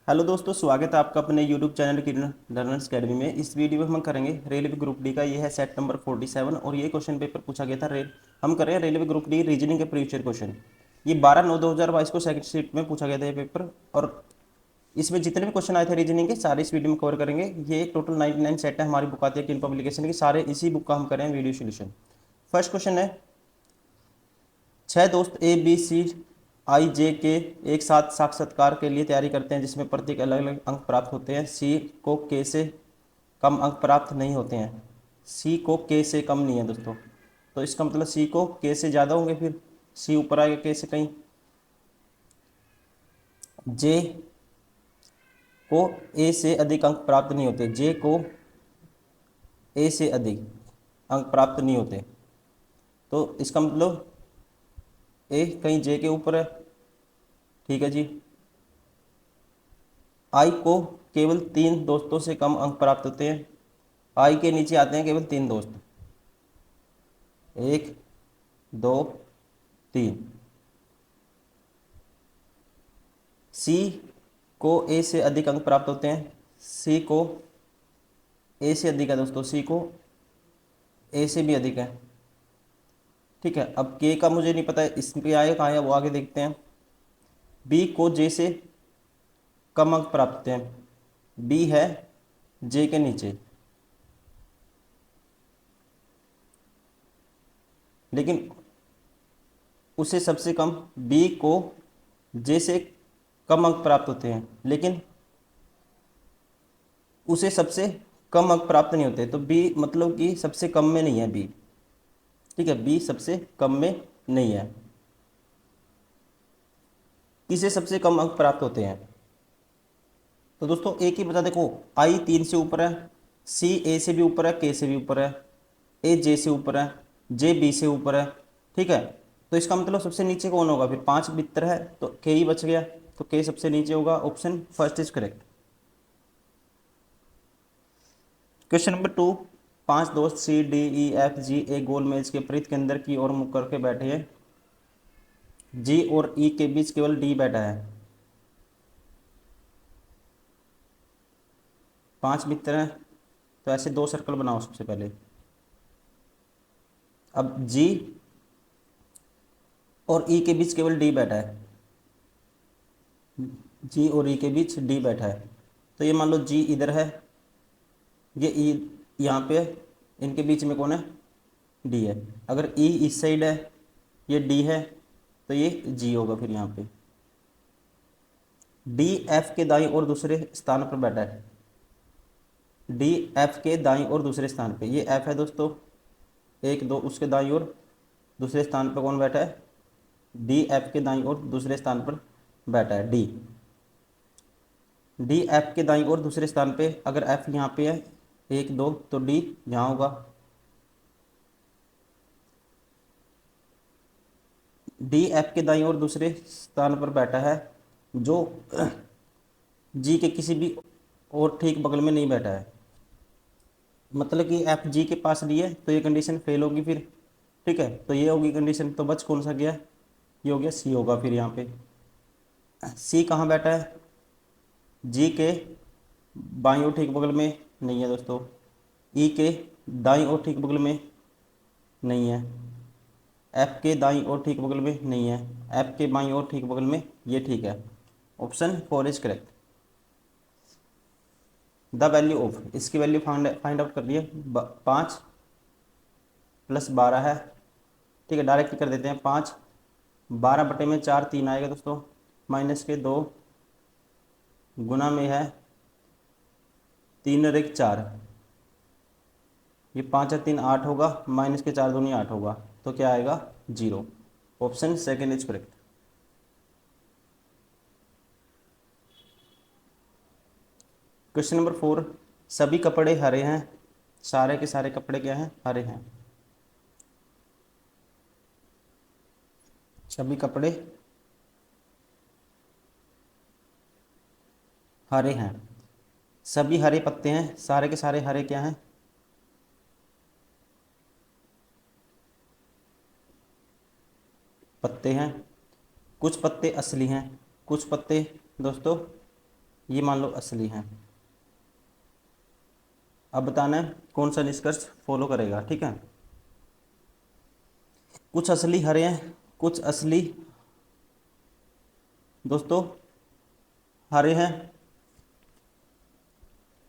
Hello दोस्तों, स्वागत है आपका अपने यूट्यूब चैनल की लर्नर्स अकेडमी में। इस वीडियो में हम करेंगे रेलवे ग्रुप डी का। ये है सेट नंबर 47 और ये क्वेश्चन पेपर पूछा गया था। हम कर रहे हैं रेलवे ग्रुप डी रीजनिंग के प्रीवियस क्वेश्चन। ये 12/9/2022 को सेकंड शिफ्ट में पूछा गया था ये पेपर। और इसमें जितने भी क्वेश्चन आए थे रीजनिंग के सारे इस वीडियो में कवर करेंगे। ये टोटल 99 सेट है। हमारी बुक आती है किन पब्लिकेशन की, सारे इसी बुक का हम करें वीडियो सोल्यूशन। फर्स्ट क्वेश्चन है, छह दोस्त ए बी सी आई जे के एक साथ साक्षात्कार के लिए तैयारी करते हैं जिसमें प्रत्येक अलग अलग अंक प्राप्त होते हैं। सी को के से कम अंक प्राप्त नहीं होते हैं। सी को के से कम नहीं है दोस्तों, तो इसका मतलब सी को के से ज़्यादा होंगे, फिर सी ऊपर आएगा के से कहीं। जे को ए से अधिक अंक प्राप्त नहीं होते। जे को ए से अधिक अंक प्राप्त नहीं होते, तो इसका मतलब ए कहीं जे के ऊपर है। ठीक है जी। आई को केवल 3 दोस्तों से कम अंक प्राप्त होते हैं। आई के नीचे आते हैं केवल 3 दोस्त, 1 2 3। सी को ए से अधिक अंक प्राप्त होते हैं। सी को ए से अधिक है दोस्तों, सी को ए से भी अधिक है। ठीक है, अब के का मुझे नहीं पता है, इस पे आएगा कहाँ है वो आगे देखते हैं। बी को जे से कम अंक प्राप्त होते हैं। बी है जे के नीचे, लेकिन उसे सबसे कम, बी को जे से कम अंक प्राप्त होते हैं लेकिन उसे सबसे कम अंक प्राप्त नहीं होते, तो बी मतलब कि सबसे कम में नहीं है बी। ठीक है, बी सबसे कम में नहीं है। किसे सबसे कम अंक प्राप्त होते हैं, तो दोस्तों एक ही बता, देखो आई 3 से ऊपर है, सी ए से भी ऊपर है, के से भी ऊपर है, ए जे से ऊपर है, जे बी से ऊपर है। ठीक है, तो इसका मतलब सबसे नीचे कौन होगा, फिर 5 भीतर है तो के ही बच गया, तो के सबसे नीचे होगा। Option first is correct. Question number 2, 5 दोस्त C D E F G एक गोल मेज के परिध के अंदर की ओर मुख करके बैठे हैं। जी और ई के बीच केवल डी बैठा है। 5 मित्र हैं, तो ऐसे 2 सर्कल बनाओ सबसे पहले। अब जी और ई के बीच केवल डी बैठा है। जी और ई के बीच डी बैठा है, तो ये मान लो जी इधर है, ये ई यहाँ पे है, इनके बीच में कौन है, डी है। अगर ई इस साइड है, ये डी है, तो ये जी होगा फिर यहाँ पे। डी एफ के दाईं ओर दूसरे स्थान पर बैठा है। डी एफ के दाईं ओर दूसरे स्थान पे, ये एफ है दोस्तों, 1 2, उसके दाईं ओर दूसरे स्थान पर कौन बैठा है, डी एफ के दाईं ओर दूसरे स्थान पर बैठा है डी। डी एफ के दाईं ओर दूसरे स्थान पे, अगर एफ यहाँ पे है 1 2, तो डी यहाँ होगा। डी एफ के दाईं ओर दूसरे स्थान पर बैठा है जो जी के किसी भी और ठीक बगल में नहीं बैठा है। मतलब कि एफ जी के पास डी है, तो ये कंडीशन फेल होगी फिर। ठीक है, तो ये होगी कंडीशन, तो बच कौन सा गया, ये हो गया सी होगा फिर यहाँ पे। सी कहाँ बैठा है, जी के बाईं ओर ठीक बगल में नहीं है दोस्तों, ई के दाईं ओर ठीक बगल में नहीं है, एफ के दाईं ओर ठीक बगल में नहीं है, एफ के बाईं ओर ठीक बगल में ये ठीक है। Option 4 is correct. The value of, इसकी वैल्यू फाइंड आउट कर लिए। 5 + 12 है। ठीक है, डायरेक्ट कर देते हैं। 5 12/4 3 आएगा दोस्तों, -2 गुना में है 3 और 1 4, ये 5 और 3 8 होगा, -4 दूनी 8 होगा, तो क्या आएगा 0। Option second is correct. Question number 4, सभी कपड़े हरे हैं। सारे के सारे कपड़े क्या हैं, हरे हैं। सभी कपड़े हरे हैं, सभी हरे पत्ते हैं, सारे के सारे हरे क्या हैं, पत्ते हैं। कुछ पत्ते असली हैं, कुछ पत्ते दोस्तों ये मान लो असली हैं। अब बताना है कौन सा निष्कर्ष फॉलो करेगा, ठीक है। कुछ असली हरे हैं, कुछ असली दोस्तों हरे हैं,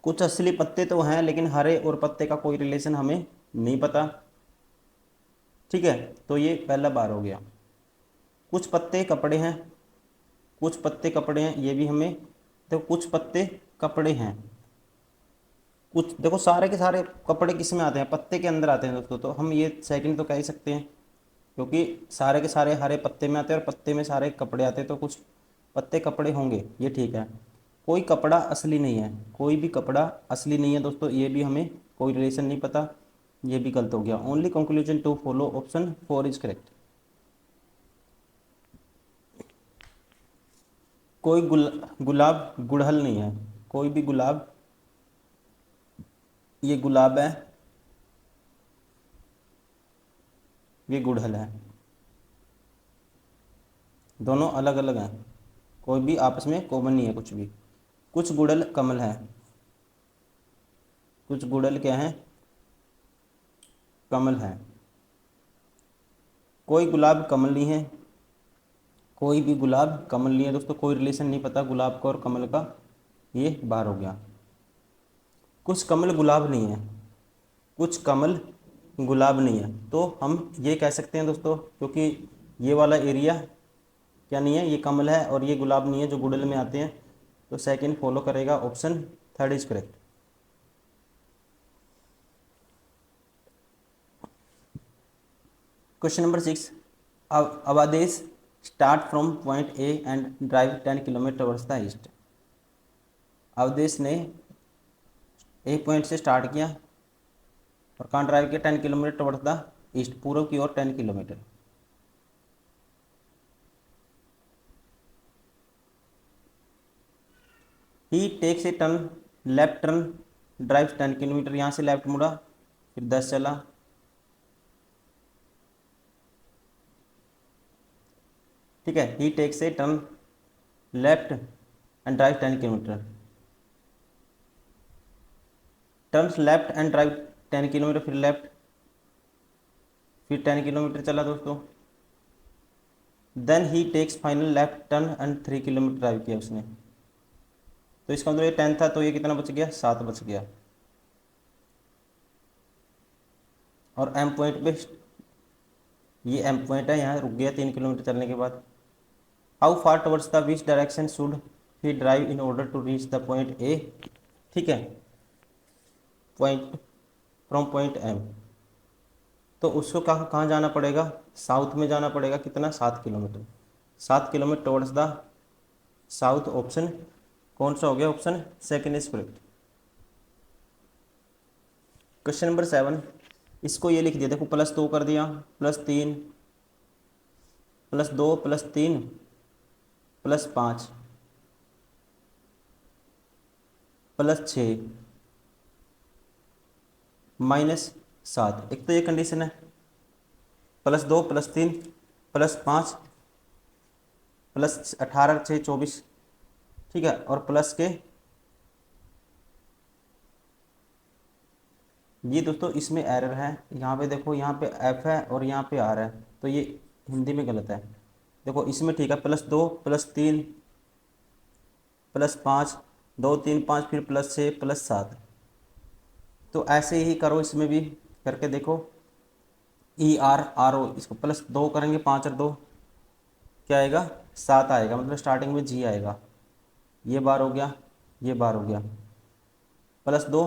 कुछ असली पत्ते तो हैं लेकिन हरे और पत्ते का कोई रिलेशन हमें नहीं पता, ठीक है। तो ये पहला बार हो गया। कुछ पत्ते कपड़े हैं, कुछ पत्ते कपड़े हैं, ये भी हमें, तो कुछ पत्ते कपड़े हैं, कुछ देखो सारे के सारे कपड़े किस में आते हैं, पत्ते के अंदर आते हैं दोस्तों, तो हम ये सेकंड तो कह ही सकते हैं, क्योंकि सारे के सारे हरे पत्ते में आते हैं और पत्ते में सारे कपड़े आते हैं, तो कुछ पत्ते कपड़े होंगे, ये ठीक है। कोई कपड़ा असली नहीं है, कोई भी कपड़ा असली नहीं है दोस्तों, ये भी हमें कोई रिलेशन नहीं पता, ये भी गलत हो गया। Only conclusion to follow, option 4 is correct. कोई गुलाब गुड़हल नहीं है, कोई भी गुलाब, ये गुलाब है, ये गुड़हल है, दोनों अलग अलग हैं, कोई भी आपस में कॉमन नहीं है कुछ भी। कुछ गुड़हल कमल है, कुछ गुड़हल क्या है, कमल है। कोई गुलाब कमल नहीं है, कोई भी गुलाब कमल नहीं है दोस्तों, कोई रिलेशन नहीं पता गुलाब का और कमल का, ये बाहर हो गया। कुछ कमल गुलाब नहीं है, कुछ कमल गुलाब नहीं है, तो हम ये कह सकते हैं दोस्तों, क्योंकि ये वाला एरिया क्या नहीं है, ये कमल है और ये गुलाब नहीं है जो गुड़हल में आते हैं, तो सेकंड फॉलो करेगा, option 3 is correct. Question number 6, Avdhesh start from point A and drive 10 kilometre towards the east. Avdhesh ने ए पॉइंट से स्टार्ट किया और कहाँ ड्राइव किया, 10 किलोमीटर टुवर्ड्स द ईस्ट, पूर्व की ओर 10 kilometre. He takes a turn, left turn, drive 10 kilometre, यहाँ से लेफ्ट मुड़ा, फिर 10 चला, ठीक है। He takes a turn left and drive 10 kilometre, turn left and drive 10 kilometre, फिर लेफ्ट, फिर 10 किलोमीटर चला दोस्तों। Then he takes final left turn and 3 kilometre drive किया उसने, तो इसका मतलब ये 10 था, तो ये कितना बच गया, 7 बच गया। और एम पॉइंट पे, ये एम पॉइंट है, यहाँ रुक गया 3 किलोमीटर चलने के बाद। How far towards the which direction should he drive in order to reach the point A, ठीक है, पॉइंट फ्रॉम पॉइंट एम, तो उसको कहाँ जाना पड़ेगा, साउथ में जाना पड़ेगा, कितना, 7 kilometre, 7 kilometre towards the south, option कौन सा हो गया, option second is correct. Question number 7, इसको ये लिख दिया देखो, +2 कर दिया, +3, +2, +3, +5, +6, -7, एक तो ये कंडीशन है, +2, +3, +5, +18, 6, 24, ठीक है, और प्लस के, ये दोस्तों इसमें एरर है, यहाँ पे देखो, यहाँ पे एफ है और यहाँ पे आर है, तो ये हिंदी में गलत है। देखो इसमें ठीक है, +2, +3, +5, 2, 3, 5, फिर +6, +7, तो ऐसे ही करो, इसमें भी करके देखो, ERRO, इसको +2 करेंगे, 5 और 2 क्या आएगा, 7 आएगा, मतलब स्टार्टिंग में जी आएगा, ये बार हो गया, ये बार हो गया, +2,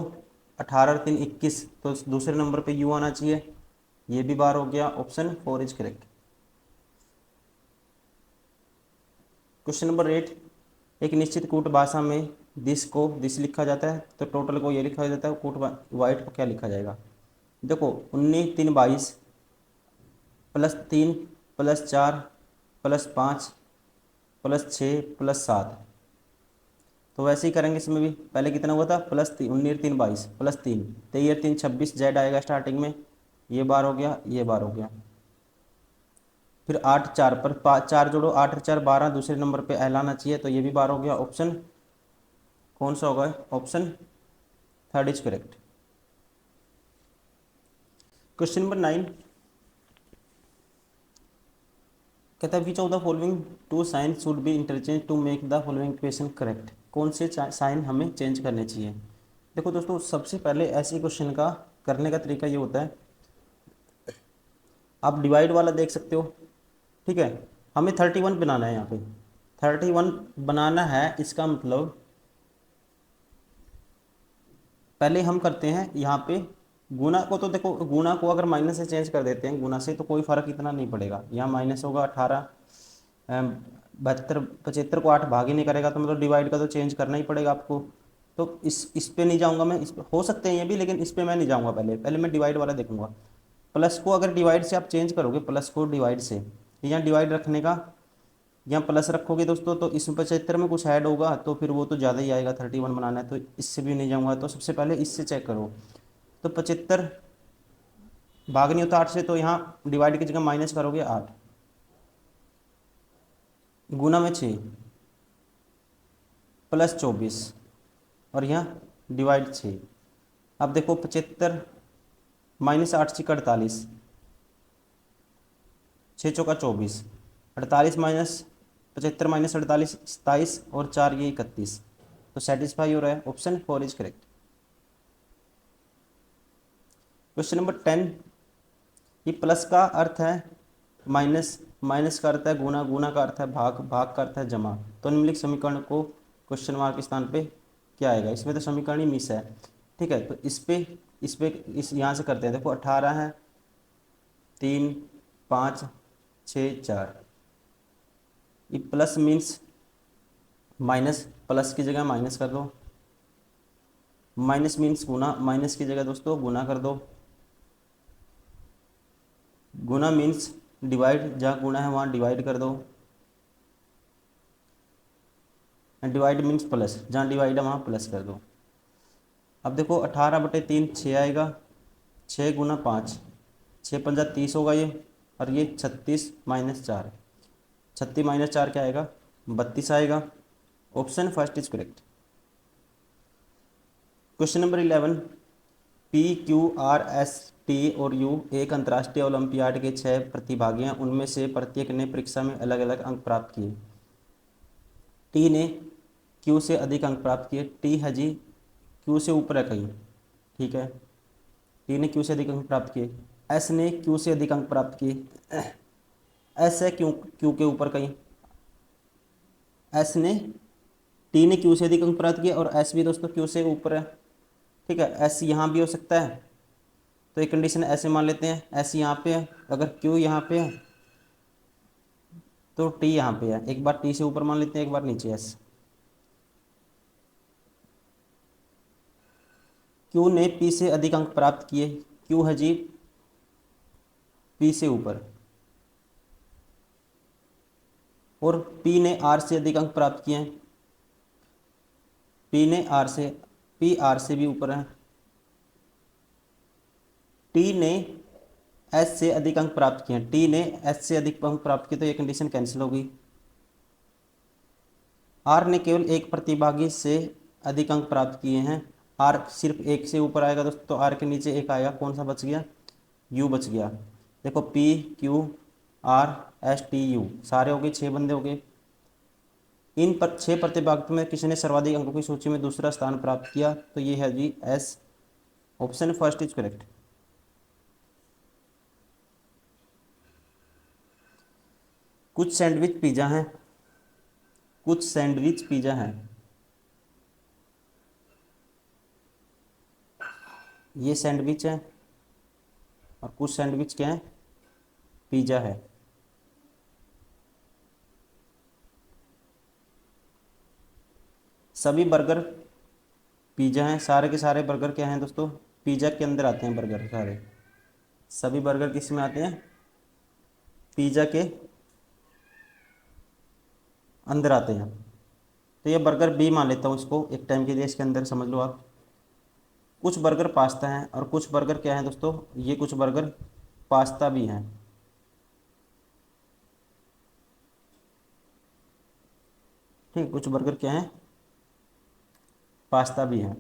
18 और 3, 21, तो दूसरे नंबर पे यू आना चाहिए, ये भी बार हो गया, option 4 is correct. Question number 8, एक निश्चित कूट भाषा में दिस को दिस लिखा जाता है, तो टोटल को ये लिखा जाता है, कूट वाइट को क्या लिखा जाएगा। देखो 19, 3, 22, +3, +4, +5, +6, +7, तो वैसे ही करेंगे इसमें भी, पहले कितना हुआ था, +3, 19, 3, 22, +3, 23, 3, 26, जेड आएगा स्टार्टिंग में, ये बार हो गया, ये बार हो गया, फिर 8, 4 पर 4 जोड़ो, 8 और 4, 12, दूसरे नंबर पे एल आना चाहिए, तो ये भी बार हो गया, ऑप्शन कौन सा होगा? Option third is correct. Question number 9 कहता है which of the following two sign should be interchange to make the following equation correct. कौन से साइन हमें चेंज करने चाहिए? देखो दोस्तों, सबसे पहले ऐसे क्वेश्चन का करने का तरीका ये होता है, आप डिवाइड वाला देख सकते हो, ठीक है। हमें 31 बनाना है, यहाँ पे 31 बनाना है। इसका मतलब पहले हम करते हैं यहाँ पे गुना को, तो देखो गुना को अगर माइनस से चेंज कर देते हैं, गुना से तो कोई फर्क इतना नहीं पड़ेगा। यहाँ माइनस होगा 18, 72 75 को 8 भाग ही नहीं करेगा, तो मतलब डिवाइड का तो चेंज करना ही पड़ेगा आपको। तो इस पे नहीं जाऊँगा मैं, इस पे हो सकते हैं ये भी, लेकिन इस पे मैं नहीं जाऊँगा। पहले पहले मैं डिवाइड वाला देखूंगा। प्लस को अगर डिवाइड से आप चेंज करोगे, प्लस को डिवाइड से, यहाँ डिवाइड रखने का यहाँ प्लस रखोगे दोस्तों, तो इस 75 में कुछ ऐड होगा तो फिर वो तो ज़्यादा ही आएगा। 31 बनाना है तो इससे भी नहीं जाऊँगा, तो सबसे पहले इससे चेक करो। तो 75 भाग नहीं होता 8 से, तो यहाँ डिवाइड की जगह माइनस करोगे 8, गुना में 6, प्लस 24, और यहाँ डिवाइड 6। अब देखो 75 माइनस 8 से 48, 6 चौका 24, 48 माइनस 75 माइनस 48 27, और 4 ये 31। तो सेटिस्फाई हो रहा है, option 4 is correct. Question number 10, ये प्लस का अर्थ है माइनस, माइनस का अर्थ है गुना, गुना का अर्थ है भाग, भाग का अर्थ है जमा। तो निम्नलिखित समीकरण को क्वेश्चन मार्क के स्थान पे क्या आएगा? इसमें तो समीकरण ही मिस है, ठीक है। तो इस यहाँ से करते हैं। देखो 18 है, 3 5 6 4, ये प्लस मीन्स माइनस, प्लस की जगह माइनस कर दो, माइनस मीन्स गुना, माइनस की जगह दोस्तों गुना कर दो, गुना मीन्स डिवाइड, जहाँ गुना है वहाँ डिवाइड कर दो, डिवाइड मीन्स प्लस, जहाँ डिवाइड है वहाँ प्लस कर दो। अब देखो 18/3 6 आएगा, 6 गुना 5, 6 पंजा 30 होगा ये, और ये 36 माइनस 4, 36 माइनस 4 क्या आएगा? 32 आएगा। Option first is correct. Question number 11, P Q R S T और यू एक अंतर्राष्ट्रीय ओलंपियाड के 6 प्रतिभागी हैं। उनमें से प्रत्येक ने परीक्षा में अलग अलग अंक प्राप्त किए। टी ने क्यू से अधिक अंक प्राप्त किए। टी है जी क्यू से ऊपर है कहीं, ठीक है। टी ने क्यू से अधिक अंक प्राप्त किए। एस ने क्यू से अधिक अंक प्राप्त किए। एस है क्यू, क्यू के ऊपर कहीं। एस ने टी ने क्यू से अधिक अंक प्राप्त किए, और एस भी दोस्तों क्यू से ऊपर है, ठीक है। एस यहाँ भी हो सकता है, तो एक कंडीशन ऐसे मान लेते हैं, एस यहाँ पे है, अगर क्यू यहाँ पे है तो टी यहाँ पे है। एक बार टी से ऊपर मान लेते हैं, एक बार नीचे एस। क्यू ने पी से अधिक अंक प्राप्त किए। क्यू है जी पी से ऊपर, और पी ने आर से अधिक अंक प्राप्त किए हैं। पी ने आर से, पी आर से भी ऊपर है। टी ने एस से अधिक अंक प्राप्त किए हैं। टी ने एस से अधिक अंक प्राप्त किए, तो ये कंडीशन कैंसिल हो गई। आर ने केवल एक प्रतिभागी से अधिक अंक प्राप्त किए हैं। आर सिर्फ एक से ऊपर आएगा दोस्तों, तो आर के नीचे एक आएगा, कौन सा बच गया? यू बच गया। देखो P Q R S T U सारे हो गए, 6 बंदे हो गए। इन पर 6 प्रतिभागियों में किसी ने सर्वाधिक अंकों की सूची में दूसरा स्थान प्राप्त किया, तो ये है G S. Option first is correct. कुछ सैंडविच पिज्जा हैं, कुछ सैंडविच पिज्जा हैं, ये सैंडविच है, और कुछ सैंडविच क्या है? पिज्जा है। सभी बर्गर पिज्जा हैं, सारे के सारे बर्गर क्या हैं दोस्तों? पिज्जा के अंदर आते हैं बर्गर सारे। सभी बर्गर किस में आते हैं? पिज्जा के अंदर आते हैं। तो ये बर्गर बी मान लेता हूँ इसको एक टाइम के लिए, इसके अंदर समझ लो आप। कुछ बर्गर पास्ता हैं, और कुछ बर्गर क्या हैं दोस्तों? ये कुछ बर्गर पास्ता भी हैं। ठीक, कुछ बर्गर क्या हैं? पास्ता भी है।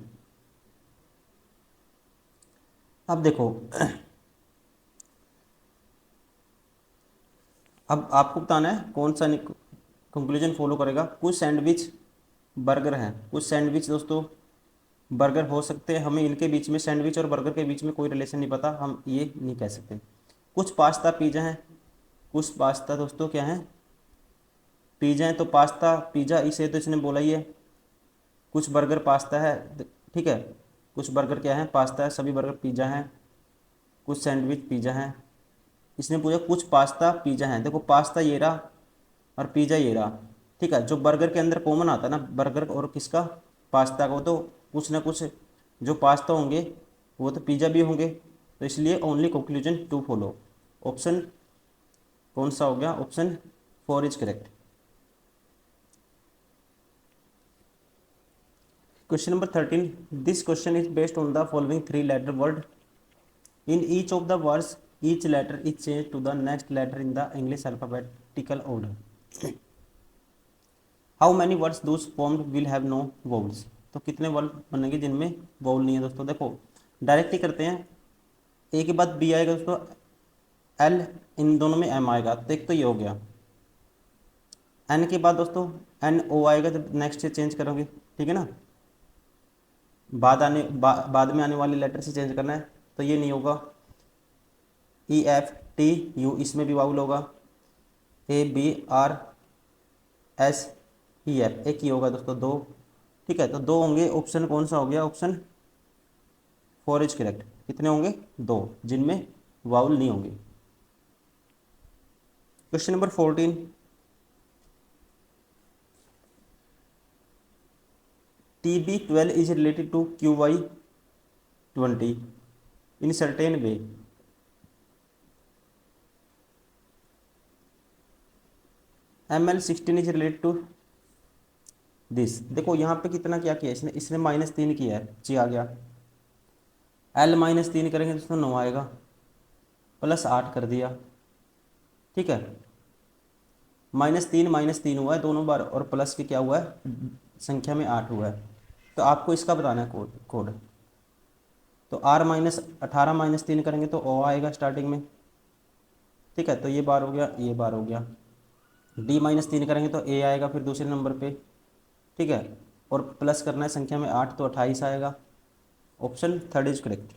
अब देखो अब आपको बताना है कौन सा कंक्लूजन फॉलो करेगा। कुछ सैंडविच बर्गर हैं, कुछ सैंडविच दोस्तों बर्गर हो सकते हैं, हमें इनके बीच में सैंडविच और बर्गर के बीच में कोई रिलेशन नहीं पता, हम ये नहीं कह सकते। कुछ पास्ता पिज़्ज़ा हैं, कुछ पास्ता दोस्तों क्या है, पिज़्ज़ा है, तो पास्ता पिज़्ज़ा इसे तो इसने बोला ही है। कुछ बर्गर पास्ता है, ठीक है, कुछ बर्गर क्या है, पास्ता है, सभी बर्गर पिज़्ज़ा हैं। कुछ सैंडविच पिज़्ज़ा हैं, इसने पूछा कुछ पास्ता पिज़्ज़ा हैं। देखो पास्ता ये रहा और पिज़्ज़ा ये रहा, ठीक है। जो बर्गर के अंदर कॉमन आता है ना, बर्गर और किसका, पास्ता का, वो तो कुछ ना कुछ जो पास्ता होंगे वो तो पिज़्ज़ा भी होंगे, तो इसलिए only conclusion to follow. Option कौन सा हो गया, option 4 is correct. Question number 13, this question is based on the following 3 letter word, in each of the words each letter is change to the next letter in the English alphabetical order. How many words those formed will have no vowels. तो कितने word बनेंगे जिनमें vowel नहीं है दोस्तों। देखो direct ही करते हैं, ए के बाद बी आएगा दोस्तों, एल, इन दोनों में एम आएगा, तो एक तो ये हो गया। एन के बाद दोस्तों एन ओ आएगा, जब नेक्स्ट से चेंज करोगे, ठीक है ना, बाद में आने वाले लेटर से चेंज करना है, तो ये नहीं होगा। ई एफ टी यू, इसमें भी वाउल होगा। A B R S E F, एक ही होगा दोस्तों, दो, ठीक है, तो दो होंगे। ऑप्शन कौन सा हो गया, ऑप्शन 4 इज करेक्ट। कितने होंगे, दो, जिनमें वाउल नहीं होंगे। Question number 14, TB12 is related to QY20 in certain way। ML16 is related to this. देखो यहाँ पे कितना क्या किया इसने, इसने -3 किया है, जी आ गया। L -3 करेंगे तो 9 आएगा, +8 कर दिया, ठीक है। -3 हुआ है दोनों बार, और प्लस के क्या हुआ है, संख्या में 8 हुआ है। तो आपको इसका बताना है कोड। तो R-18 -3 करेंगे तो O आएगा स्टार्टिंग में, ठीक है, तो ये बार हो गया, ये बार हो गया। D-3 करेंगे तो A आएगा फिर दूसरे नंबर पे, ठीक है, और प्लस करना है संख्या में 8, तो 28 आएगा। Option 3 is correct.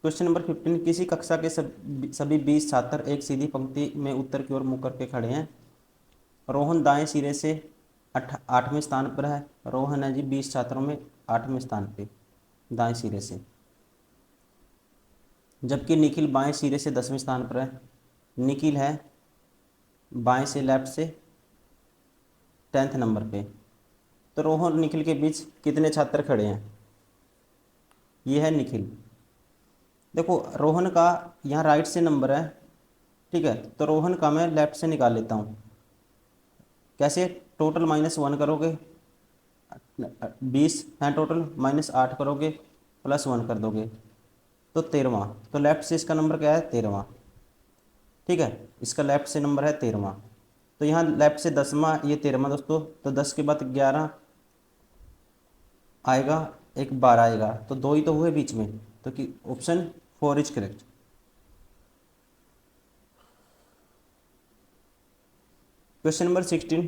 Question number 15, किसी कक्षा के सभी 20 छात्र एक सीधी पंक्ति में उत्तर की ओर मुँह करके खड़े हैं। रोहन दाएं सिरे से 8वें स्थान पर है। रोहन है जी 20 छात्रों में 8वें स्थान पे दाएं सिरे से, जबकि निखिल बाएं सिरे से 10वें स्थान पर है। निखिल है बाएं से, लेफ्ट से 10th नंबर पे। तो रोहन और निखिल के बीच कितने छात्र खड़े हैं, ये है निखिल। देखो रोहन का यहाँ राइट से नंबर है, ठीक है, तो रोहन का मैं लेफ्ट से निकाल लेता हूँ। कैसे, टोटल -1 करोगे, 20 हैं टोटल, -8 करोगे, +1 कर दोगे, तो 13वां। तो लेफ्ट से इसका नंबर क्या है, 13वां, ठीक है, इसका लेफ्ट से नंबर है 13वां। तो यहाँ लेफ्ट से 10वां, ये 13वां दोस्तों, तो 10 के बाद 11 आएगा, एक 12 आएगा, तो दो ही तो हुए बीच में, तो कि option 4 is correct. Question number 16,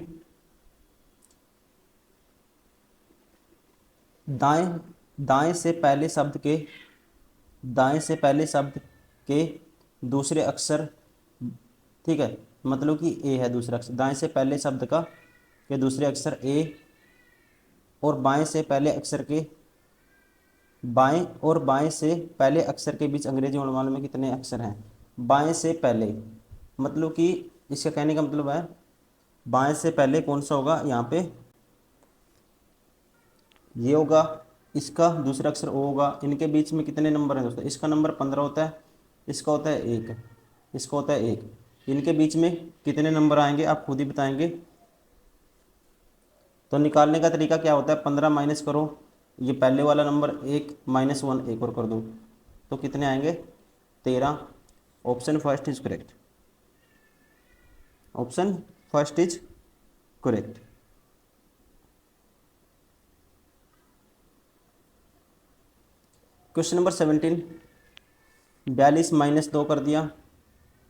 दाएं दाएं से पहले शब्द के दाएं से पहले शब्द के दूसरे अक्षर, ठीक है, मतलब कि ए है दूसरा अक्षर, दाएं से पहले शब्द का के दूसरे अक्षर ए, और बाएं से पहले अक्षर के बाएं से पहले अक्षर के बीच अंग्रेजी वर्णमाला में कितने अक्षर हैं। बाएं से पहले मतलब कि इसका कहने का मतलब है बाएं से पहले कौन सा होगा, यहाँ पे ये होगा, इसका दूसरा अक्षर ओ होगा। इनके बीच में कितने नंबर हैं दोस्तों, इसका नंबर 15 होता है, इसका होता है 1, इसका होता है 1। इनके बीच में कितने नंबर आएंगे आप खुद ही बताएंगे। तो निकालने का तरीका क्या होता है, 15 माइनस करो, ये पहले वाला नंबर 1 -1 एक और कर दो, तो कितने आएंगे, 13। Option first is correct, option first is correct. Question number 17, 42 -2 कर दिया,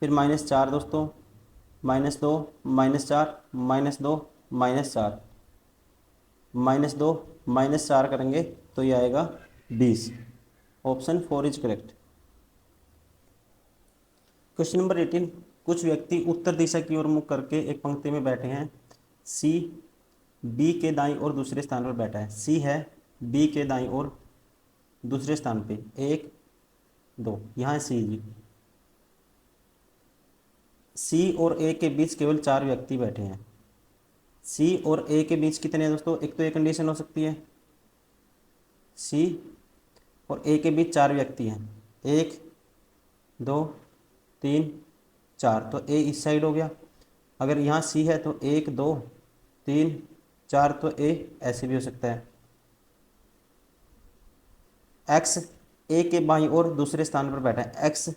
फिर -4 दोस्तों, -2 -4 -2 -4 -2 -4 करेंगे तो ये आएगा 20। Option 4 is correct. Question number 18, कुछ व्यक्ति उत्तर दिशा की ओर मुख करके एक पंक्ति में बैठे हैं। सी बी के दाईं ओर दूसरे स्थान पर बैठा है। सी है बी के दाईं ओर दूसरे स्थान पे, 1 2, यहाँ है सी जी। सी और ए के बीच केवल 4 व्यक्ति बैठे हैं। सी और ए के बीच कितने हैं दोस्तों? एक तो एक कंडीशन हो सकती है, सी और ए के बीच 4 व्यक्ति हैं, 1 2 3 4, तो ए इस साइड हो गया। अगर यहाँ सी है तो 1 2 3 4, तो ए ऐसे भी हो सकता है। एक्स ए के बाईं ओर दूसरे स्थान पर बैठा है। एक्स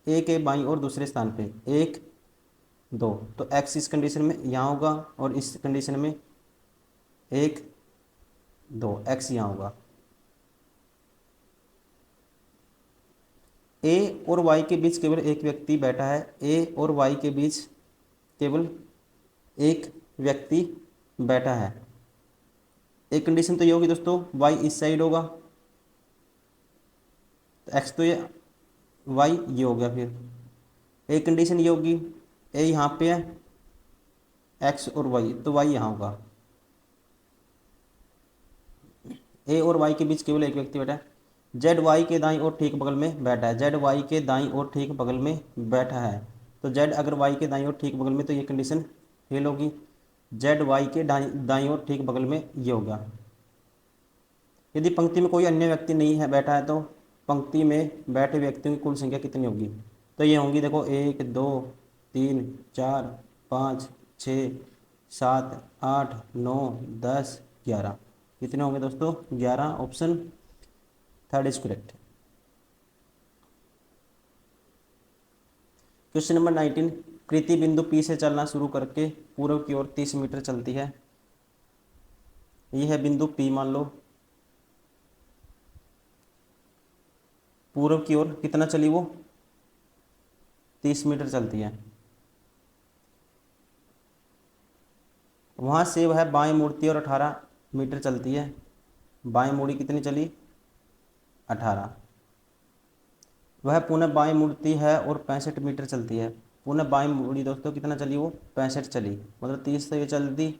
ए के बाईं ओर दूसरे स्थान पे, 1 2, तो एक्स इस कंडीशन में यहाँ होगा और इस कंडीशन में 1 2, एक्स यहाँ होगा। ए और वाई के बीच केवल एक व्यक्ति बैठा है। ए और वाई के बीच केवल एक व्यक्ति बैठा है। एक कंडीशन तो ये होगी दोस्तों, वाई इस साइड होगा, तो एक्स तो ये, वाई ये हो गया। फिर एक कंडीशन ये होगी, ए यहाँ पे है, एक्स और वाई, तो वाई यहाँ होगा। ए और वाई के बीच केवल एक व्यक्ति बैठा है। जेड वाई के दाईं ओर ठीक बगल में बैठा है। जेड वाई के दाईं ओर ठीक बगल में बैठा है, तो जेड अगर वाई के दाईं ओर ठीक बगल में, तो ये कंडीशन फेल होगी। जेड वाई के दाईं ओर ठीक बगल में ये होगा। यदि पंक्ति में कोई अन्य व्यक्ति नहीं है बैठा है, तो पंक्ति में बैठे व्यक्तियों की कुल संख्या कितनी होगी? तो ये होंगी देखो, 1 2 3 4 5 6 7 8 9 10 11, कितने होंगे दोस्तों? 11। Option 3 is correct. Question number 19, कृति बिंदु पी से चलना शुरू करके पूर्व की ओर 30 मीटर चलती है। यह है बिंदु पी, मान लो। पूर्व की ओर कितना चली वो? 30 मीटर चलती है। वहाँ से वह बाएं मुड़ती है और 18 मीटर चलती है। बाएं मुड़ी कितनी चली? 18। वह पुनः बाएं मुड़ती है और 65 मीटर चलती है। पुनः बाएं मुड़ी दोस्तों कितना चली वो? 65 चली, मतलब 30 से ये चल दी,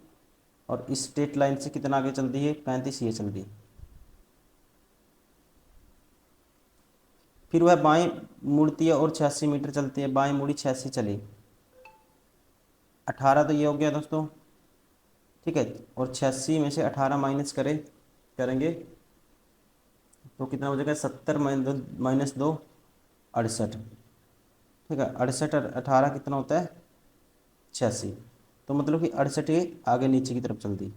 और इस स्ट्रेट लाइन से कितना आगे चल दी है? 35 ये चल दी। फिर वह बाएं मुड़ती है और 86 मीटर चलती है। बाएं मुड़ी 86 चली, 18 तो ये हो गया दोस्तों, ठीक है। और 86 में से 18 माइनस करेंगे तो कितना हो जाएगा? 70 माइनस 2 68, ठीक है। 68 और 18 कितना होता है? 86, तो मतलब कि 68 ये आगे नीचे की तरफ चल दी।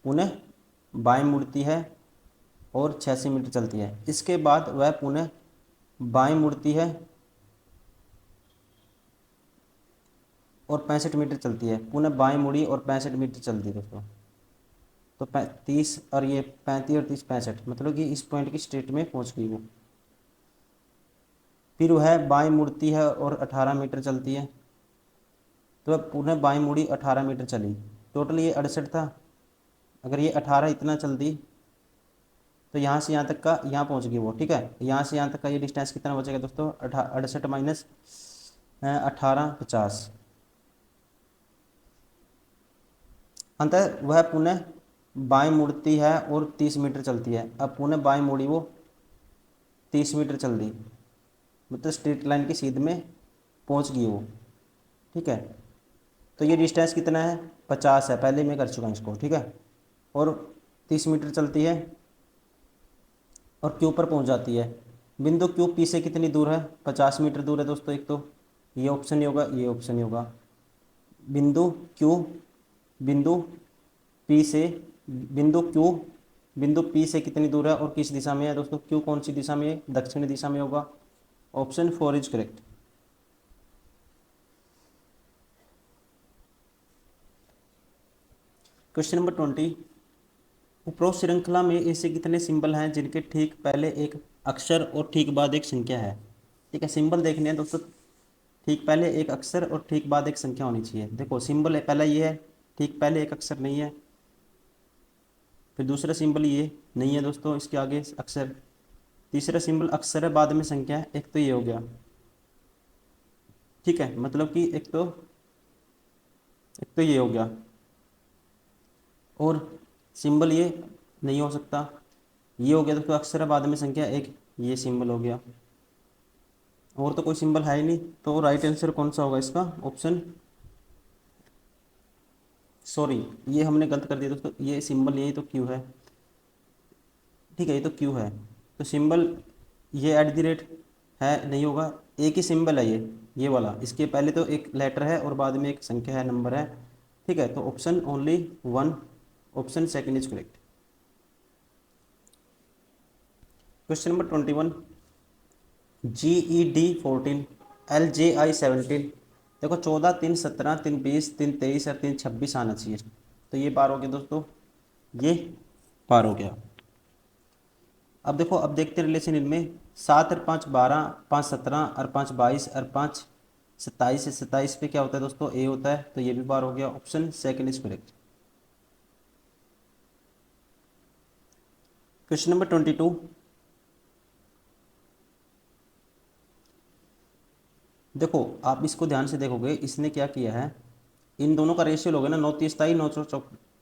पुनः बाएं मुड़ती है और 86 मीटर चलती है। इसके बाद वह पुनः बाएं मुड़ती है और 65 मीटर चलती है। पुनः बाएं मुड़ी और 65 मीटर चलती है दोस्तों। तो 30 और ये 35 और 30 65, मतलब कि इस पॉइंट की स्ट्रेट में पहुंच गई वो। फिर वह बाएं मुड़ती है और 18 मीटर चलती है, तो वह पुनः बाएं मुड़ी 18 मीटर चली। टोटल ये 68 था। अगर ये 18 इतना चल दी, तो यहाँ से यहाँ तक का यहाँ पहुँच गई वो, ठीक है। यहाँ से यहाँ तक का ये डिस्टेंस कितना बचेगा दोस्तों? 68 माइनस 18 50। अंततः वह पुनः बाएं मुड़ती है और 30 मीटर चलती है। अब पुनः बाएं मुड़ी वो 30 मीटर चल दी, मतलब स्ट्रेट लाइन की सीध में पहुंच गई वो, ठीक है। तो ये डिस्टेंस कितना है? 50 है, पहले मैं कर चुका हूँ इसको, ठीक है। और 30 मीटर चलती है और क्यू पर पहुंच जाती है। बिंदु क्यू पी से कितनी दूर है? 50 मीटर दूर है दोस्तों। एक तो ये ऑप्शन ही होगा, ये ऑप्शन ही होगा। बिंदु क्यू बिंदु पी से बिंदु क्यू बिंदु पी से कितनी दूर है और किस दिशा में है दोस्तों? क्यू कौन सी दिशा में है? दक्षिणी दिशा में होगा। Option 4 is correct. Question number 20, उपरोक्त श्रृंखला में ऐसे कितने सिंबल हैं जिनके ठीक पहले एक अक्षर और ठीक बाद एक संख्या है। ठीक है, सिंबल देखने हैं दोस्तों, ठीक पहले एक अक्षर और ठीक बाद एक संख्या होनी चाहिए। देखो सिंबल पहला ये है, ठीक पहले एक अक्षर नहीं है, फिर दूसरा सिंबल ये नहीं है दोस्तों, इसके आगे अक्षर, तीसरा सिंबल अक्षर है बाद में संख्या है, एक तो ये हो गया। ठीक है, मतलब कि एक तो ये हो गया, और सिंबल ये नहीं हो सकता, ये हो गया दोस्तों अक्षर है बाद में संख्या एक, ये सिंबल हो गया, और तो कोई सिंबल है ही नहीं। तो राइट आंसर कौन सा होगा इसका, ऑप्शन, सॉरी ये हमने गलत कर दिया दोस्तों, ये सिंबल यही तो क्यू है। ठीक है, ये तो क्यू है, तो सिंबल ये एट द रेट है नहीं होगा, एक ही सिंबल है ये वाला, इसके पहले तो एक लेटर है और बाद में एक संख्या है, नंबर है। ठीक है, तो option only one, option second is correct. Question number 21, GED 14, LJI 17। देखो 14, 3, 17, 3, 20, 3, 23 और 3, 26 आना चाहिए। तो ये पार हो गया दोस्तों, ये पार हो गया। अब देखो, अब देखते रिलेशन इनमें, 7 और 5 12, 5 17 और 5 22 और 5 27 से 27 पे क्या होता है दोस्तों, ए होता है, तो ये भी पार हो गया, option second is correct. Question number 22, देखो आप इसको ध्यान से देखोगे, इसने क्या किया है, इन दोनों का रेशियो लोगे ना, 9 30 27, 9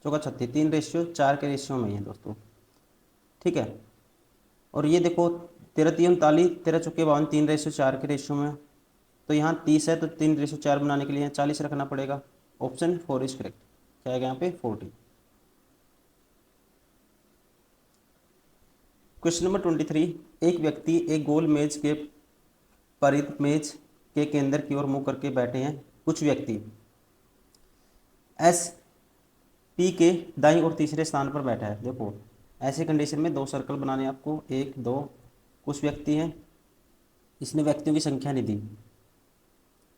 चौका 36, 3 रेशियो 4 के रेशियो में ही है दोस्तों। ठीक है, और ये देखो 13 3 39, 13 चौके 52, 3 रेशियो 4 के रेशियो में, तो यहाँ 30 है, तो 3 रेशियो 4 बनाने के लिए 40 रखना पड़ेगा, ऑप्शन 4 इज करेक्ट। क्या आएगा यहाँ पे, 40। क्वेश्चन नंबर 23, एक व्यक्ति एक गोल मेज के परिध मेज के केंद्र की ओर मुंह करके बैठे हैं। कुछ व्यक्ति एस पी के दाईं और तीसरे स्थान पर बैठा है। देखो ऐसे कंडीशन में दो सर्कल बनाने आपको, एक दो, कुछ व्यक्ति हैं, इसने व्यक्तियों की संख्या नहीं दी।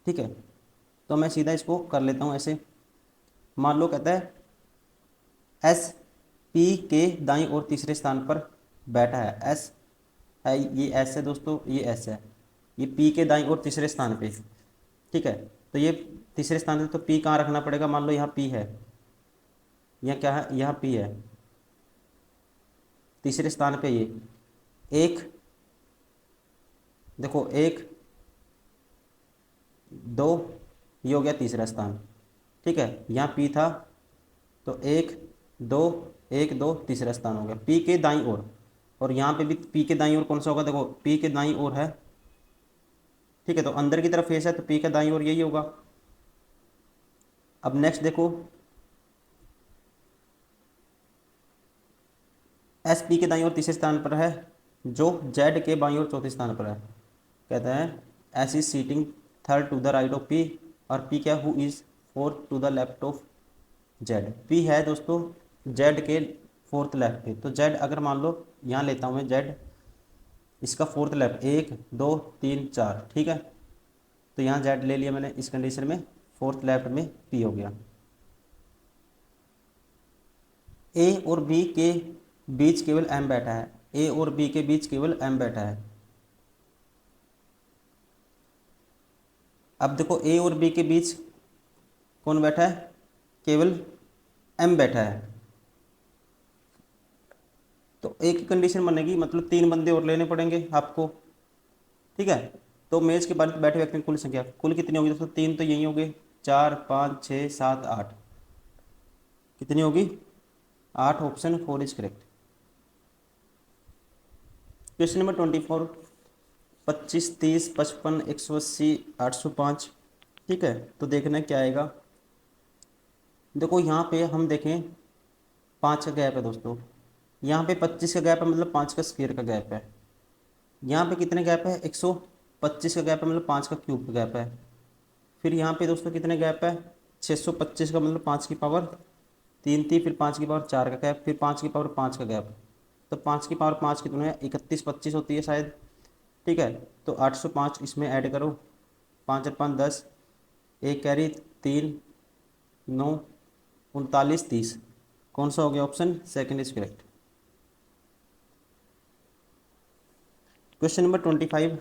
ठीक है, तो मैं सीधा इसको कर लेता हूँ ऐसे, मान लो कहता है एस पी के दाईं और तीसरे स्थान पर बैठा है, एस है, ये एस है दोस्तों, ये एस है, ये पी के दाईं और तीसरे स्थान पे। ठीक है, तो ये तीसरे स्थान पे, तो पी कहाँ रखना पड़ेगा, मान लो यहाँ पी है, यहाँ क्या है, यहाँ पी है, तीसरे स्थान पे ये एक, देखो एक दो, ये हो गया तीसरा स्थान। ठीक है, यहाँ पी था, तो एक दो, एक दो, तीसरा स्थान हो गया पी के दाईं ओर, और यहाँ पे भी पी के दाईं ओर कौन सा होगा, देखो पी के दाईं ओर है। ठीक है, तो अंदर की तरफ फेस है, तो पी के दाईं ओर यही होगा। अब नेक्स्ट देखो, एस पी के दाईं ओर तीसरे स्थान पर है, जो जेड के बाईं ओर चौथे स्थान पर है। कहता है S is sitting third to the right of P, और पी क्या, who is fourth to the left of Z. P है दोस्तों जेड के फोर्थ लेफ्ट पे, तो जेड अगर मान लो यहाँ लेता हूँ मैं जेड, इसका फोर्थ लेफ्ट, 1 2 3 4। ठीक है, तो यहाँ जेड ले लिया मैंने, इस कंडीशन में फोर्थ लेफ्ट में पी हो गया। ए और बी के बीच केवल एम बैठा है, ए और बी के बीच केवल एम बैठा है। अब देखो ए और बी के बीच कौन बैठा है, केवल एम बैठा है, तो एक ही कंडीशन बनेगी, मतलब 3 बंदे और लेने पड़ेंगे आपको। ठीक है, तो मेज के बाहर बैठे व्यक्ति की कुल संख्या कुल कितनी होगी दोस्तों, 3 तो यही होंगे, 4 5 6 7 8, कितनी होगी 8, option 4 is correct. Question number 24, 25 30 55 180 805। ठीक है, तो देखना क्या आएगा, देखो यहाँ पे हम देखें 5 का गैप है दोस्तों, यहाँ पे 25 का गैप है, मतलब 5 का स्क्वायर का गैप है, यहाँ पे कितने गैप है, 125 का गैप है, मतलब 5 का क्यूब का गैप है। फिर यहाँ पे दोस्तों कितने गैप है, 625 का, मतलब 5 की पावर 3 थी, फिर 5 की पावर 4 का गैप, फिर 5 की पावर 5 का गैप, तो 5 की पावर 5 कितने है, 31 25 होती है शायद। ठीक है, तो 805 इसमें ऐड करो, 5 और 5 10, एक कैरी 3 9 39 30, कौन सा हो गया option second is correct. Question number 25,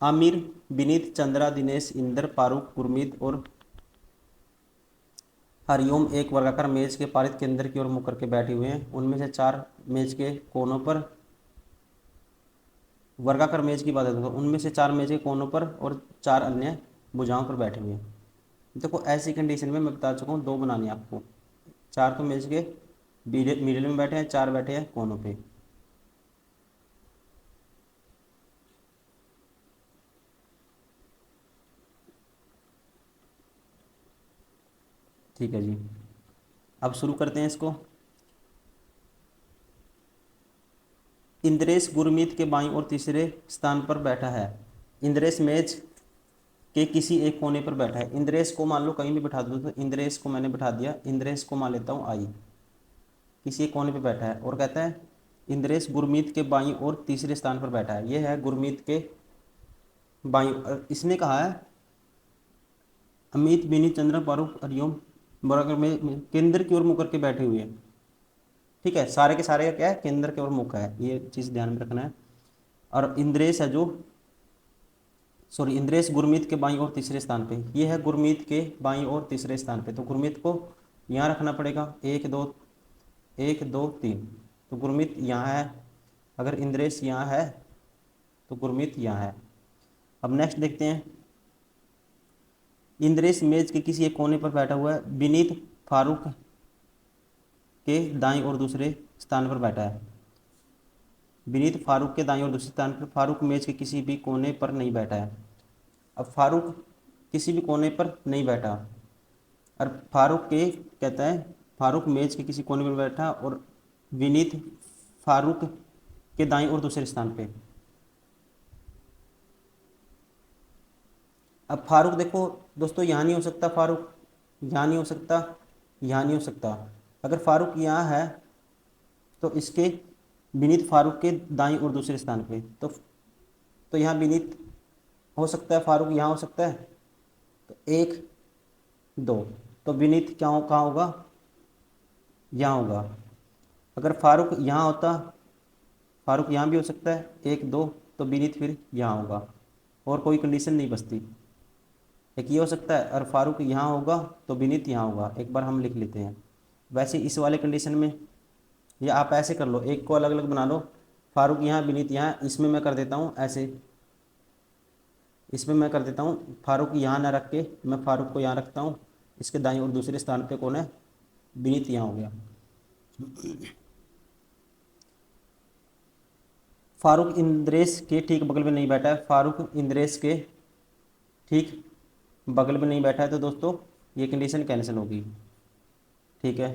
Aamir, Vineet, Chandra, Dinesh, Indra, Farooq, Gurmeet और हरिओम एक वर्गाकार मेज के पारित केंद्र की ओर मुख करके बैठे हुए हैं। उनमें से चार मेज के कोनों पर, वर्गाकार मेज की बात है तो उनमें से चार मेज के कोनों पर और चार अन्य भुजाओं पर बैठे हुए हैं। देखो ऐसी कंडीशन में मैं बता चुका हूँ, दो बनानी है आपको। चार तो मेज के मिडिल में बैठे हैं, चार बैठे हैं कोनों पे। ठीक है जी, अब शुरू करते हैं इसको। इंद्रेश गुरमीत के बाईं और तीसरे स्थान पर बैठा है। इंद्रेश मेज के किसी एक कोने पर बैठा है। इंद्रेश को मान लो कहीं भी बैठा दो, तो इंद्रेश को मैंने बैठा दिया, इंद्रेश को मान लेता हूँ आई, किसी एक कोने पर बैठा है। और कहता है इंद्रेश गुरमीत के बाईं और तीसरे स्थान पर बैठा है। यह है गुरमीत के बाईं, इसने कहा है अमित, विनीत, चंद्र, फारूक, हरिओम बराबर में केंद्र की ओर मुख करके बैठे हुए हैं। ठीक है, सारे के सारे क्या है, केंद्र की ओर मुख है, ये चीज़ ध्यान में रखना है। और इंद्रेश है जो, सॉरी, इंद्रेश गुरमीत के बाईं और तीसरे स्थान पे, ये है गुरमीत के बाईं और तीसरे स्थान पे, तो गुरमीत को यहाँ रखना पड़ेगा। एक दो, एक दो तीन, तो गुरमीत यहाँ है। अगर इंद्रेश यहाँ है तो गुरमीत यहाँ है। अब नेक्स्ट देखते हैं, इंद्रेश मेज के किसी एक कोने पर बैठा हुआ है। विनीत फारूक के दाईं और दूसरे स्थान पर बैठा है। विनीत फारूक के दाईं और दूसरे स्थान पर, फारूक मेज के किसी भी कोने पर नहीं बैठा है। अब फारूक किसी भी कोने पर नहीं बैठा, और फारूक के कहता है फारूक मेज के किसी कोने पर बैठा और विनीत फारूक के दाईं और दूसरे स्थान पे। अब फारूक देखो दोस्तों, यहाँ नहीं हो सकता, फारूक यहाँ नहीं हो सकता, यहाँ नहीं हो सकता। अगर फारूक यहाँ है तो इसके विनीत फारूक के दाईं और दूसरे स्थान पे, तो यहाँ विनीत हो सकता है, फारूक यहाँ हो सकता है, तो एक दो, तो विनीत क्या हो, कहाँ होगा, यहाँ होगा। अगर फारूक यहाँ होता, फारूक यहाँ भी हो सकता है, एक दो, तो विनीत फिर यहाँ होगा, और कोई कंडीशन नहीं बचती। एक ये हो सकता है, और फारूक यहाँ होगा तो विनीत यहाँ होगा। एक बार हम लिख लेते हैं। वैसे इस वाले कंडीशन में, या आप ऐसे कर लो, एक को अलग अलग बना लो, फारूक यहाँ विनीत यहाँ, इसमें मैं कर देता हूँ ऐसे, इसमें मैं कर देता हूँ फारूक यहाँ ना रख के मैं फारूक को यहाँ रखता हूँ, इसके दाईं और दूसरे स्थान पे कौन है, विनीत यहाँ हो गया। फारूक इंद्रेश के ठीक बगल में नहीं बैठा है, फारूक इंद्रेश के ठीक बगल में नहीं बैठा है, तो दोस्तों ये कंडीशन कैंसिल होगी। ठीक है,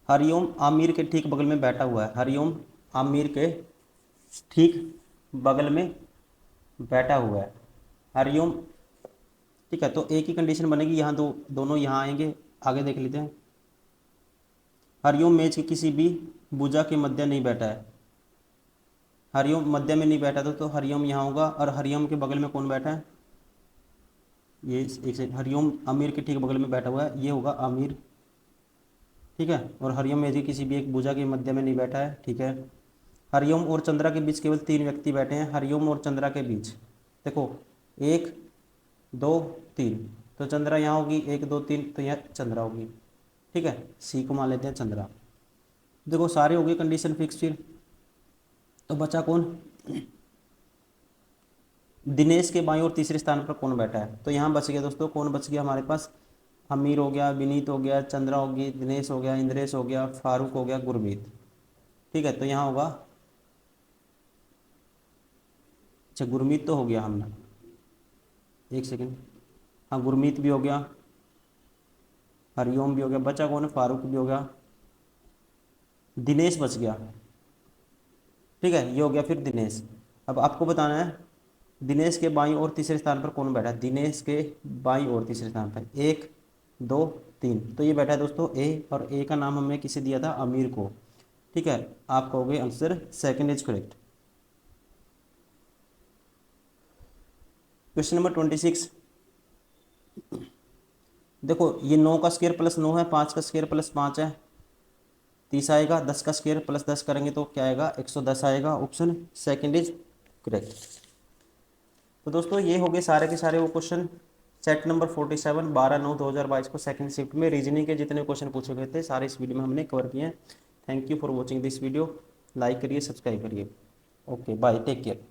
हरिओम आमिर के ठीक बगल में बैठा हुआ है। हरिओम आमिर के ठीक बगल में बैठा हुआ है। हरिओम, ठीक है, तो एक ही कंडीशन बनेगी, यहाँ दो, दोनों यहाँ आएंगे। आगे देख लेते हैं, हरिओम मेज के किसी भी भुजा के मध्य नहीं बैठा है। हरिओम मध्य में नहीं बैठा तो हरिओम यहाँ होगा, और हरिओम के बगल में कौन बैठा है, ये एक सेकंड, हरिओम आमिर के ठीक बगल में बैठा हुआ है, ये होगा आमिर। ठीक है, और हरिओम मेज के किसी भी एक भुजा के मध्य में नहीं बैठा है। ठीक है, हरिओम और चंद्रा के बीच केवल तीन व्यक्ति बैठे हैं। हरिओम और चंद्रा के बीच देखो, एक दो तीन, तो चंद्रा यहाँ होगी, एक दो तीन, तो यहाँ चंद्रा होगी। ठीक है, सी को मान लेते हैं चंद्रा। देखो सारे हो गए कंडीशन फिक्स। फिर तो बचा कौन, दिनेश के बाईं और तीसरे स्थान पर कौन बैठा है। तो यहाँ बच गया दोस्तों, कौन बच गया हमारे पास, अमीर हो गया, विनीत हो गया, चंद्रा होगी, दिनेश हो गया, इंद्रेश हो गया, फारूक हो गया, गुरमीत। ठीक है, तो यहाँ होगा, अच्छा गुरमीत तो हो गया हमने, एक सेकंड, हाँ गुरमीत भी हो गया, हरिओम भी हो गया, बचा कौन है, फारूक भी हो गया, दिनेश बच गया। ठीक है, ये हो गया फिर दिनेश। अब आपको बताना है दिनेश के बाईं और तीसरे स्थान पर कौन बैठा है। दिनेश के बाईं और तीसरे स्थान पर एक दो तीन, तो ये बैठा है दोस्तों ए, और ए का नाम हमने किसे दिया था, अमीर को। ठीक है, आप कहोगे answer second is correct. Question number 26, देखो ये 9 का स्क्वायर प्लस 9 है, 5 का स्क्वायर प्लस 5 है, 30 आएगा, 10 का स्क्वायर प्लस 10 करेंगे तो क्या आएगा, 110 आएगा। Option second is correct. तो दोस्तों ये हो गए सारे के सारे वो क्वेश्चन सेट नंबर 47 12/9/2022 को सेकंड शिफ्ट में रीजनिंग के जितने क्वेश्चन पूछे गए थे सारे इस वीडियो में हमने कवर किए हैं। Thank you for watching this video. Like करिए, सब्सक्राइब करिए। Okay bye, take care.